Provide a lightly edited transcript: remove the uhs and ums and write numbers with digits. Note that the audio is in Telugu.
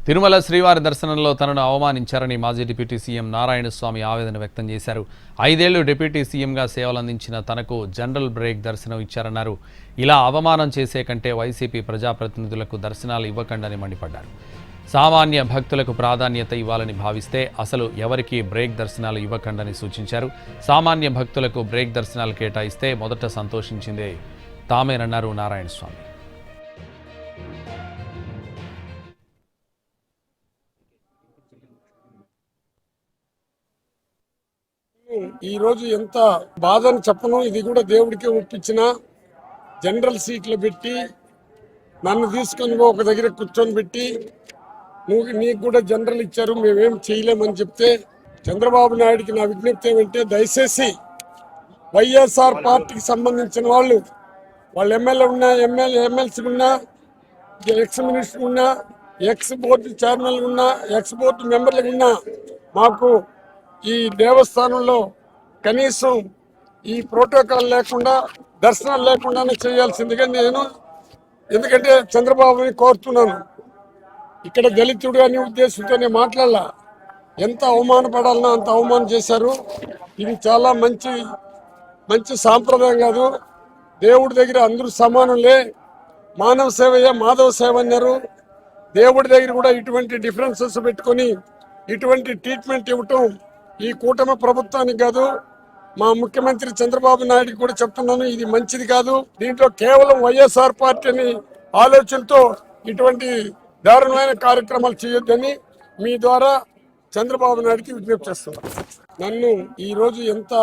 తిరుమల శ్రీవారి దర్శనంలో తనను అవమానించారని మాజీ డిప్యూటీ సీఎం నారాయణస్వామి ఆవేదన వ్యక్తం చేశారు. 5 ఏళ్లు డిప్యూటీ సీఎంగా సేవలందించిన తనకు జనరల్ బ్రేక్ దర్శనం ఇచ్చారన్నారు. ఇలా అవమానం చేసే కంటే వైసీపీ ప్రజాప్రతినిధులకు దర్శనాలు ఇవ్వకండని మండిపడ్డారు. సామాన్య భక్తులకు ప్రాధాన్యత ఇవ్వాలని భావిస్తే అసలు ఎవరికి బ్రేక్ దర్శనాలు ఇవ్వకండని సూచించారు. సామాన్య భక్తులకు బ్రేక్ దర్శనాలు కేటాయిస్తే మొదట సంతోషించిందే తామేనన్నారు నారాయణస్వామి. ఈ రోజు ఎంత బాధని చెప్పను. ఇది కూడా దేవుడికి ఒప్పించిన జనరల్ సీట్లు పెట్టి నన్ను తీసుకొని ఒక దగ్గర కూర్చొని పెట్టి నీకు కూడా జనరల్ ఇచ్చారు, మేమేం చేయలేమని చెప్తే చంద్రబాబు నాయుడికి నా విజ్ఞప్తి ఏమంటే దయచేసి వైఎస్ఆర్ పార్టీకి సంబంధించిన వాళ్ళు ఎమ్మెల్యే ఉన్నా ఎమ్మెల్సీ ఉన్నా ఎక్స్ మినిస్టర్ ఉన్నా ఎక్స్ బోర్డు చైర్మన్ ఉన్నా ఎక్స్ బోర్డు మెంబర్లు ఉన్నా మాకు ఈ దేవస్థానంలో కనీసం ఈ ప్రోటోకాల్ లేకుండా దర్శనం లేకుండానే చేయాల్సిందిగా నేను ఎందుకంటే చంద్రబాబుని కోరుతున్నాను. ఇక్కడ దళితుడు అనే ఉద్దేశంతో నేను మాట్లాడాల. ఎంత అవమానపడాలనో అంత అవమానం చేశారు. ఇది చాలా మంచి సాంప్రదాయం కాదు. దేవుడి దగ్గర అందరూ సమానులే, మానవ సేవయే మాధవ సేవ అన్నారు. దేవుడి దగ్గర కూడా ఇటువంటి డిఫరెన్సెస్ పెట్టుకొని ఇటువంటి ట్రీట్మెంట్ ఇవ్వటం ఈ కూటమి ప్రభుత్వానికి కాదు, మా ముఖ్యమంత్రి చంద్రబాబు నాయుడికి కూడా చెప్తున్నాను, ఇది మంచిది కాదు. దీంట్లో కేవలం వైఎస్ఆర్ పార్టీని ఆలోచనతో ఇటువంటి దారుణమైన కార్యక్రమాలు చేయొద్దని మీ ద్వారా చంద్రబాబు నాయుడికి విజ్ఞప్తి చేస్తున్నాను. నన్ను ఈరోజు ఎంత